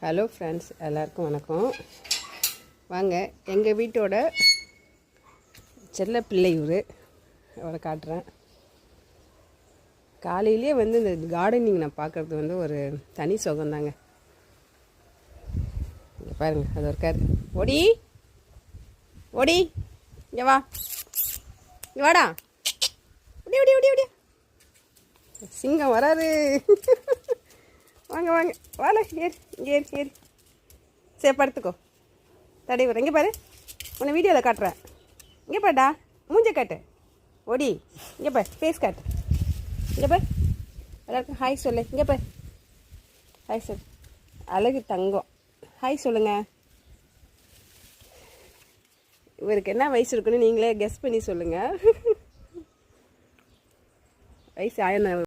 Hello friends, எல்லாருக்கும் வணக்கம். வாங்க எங்கள் வீட்டோட செல்ல பிள்ளை அவரை காட்டுறேன். காலையிலே இந்த கார்டனிங் நான் பார்க்குறது ஒரு தனி சுகம்தாங்க. இங்கே பாருங்கள், அது இருக்கார். ஓடி ஓடி இங்கே வா, இங்கே வாடா, ஓடி ஓடி ஓடி ஓடி. சிங்கம் வராது. வாங்க வாங்க, வாழ ஏறி இங்கே ஏறி சரி படுத்துக்கோ. தடை வர இங்கே பாரு, உன்னை வீடியோவில் காட்டுறேன். இங்கே பாருடா, மூஞ்ச காட்டு. ஓடி இங்கே பாரு, ஃபேஸ் காட்டு. இங்கே பாரு, எல்லாருக்கும் ஹாய் சொல்லு. இங்கே பாரு, ஹாய் சொல்லு. அழகு தங்கம், ஹாய் சொல்லுங்க. இவருக்கு என்ன வயசு இருக்குன்னு நீங்களே கெஸ் பண்ணி சொல்லுங்கள். வயசு 1000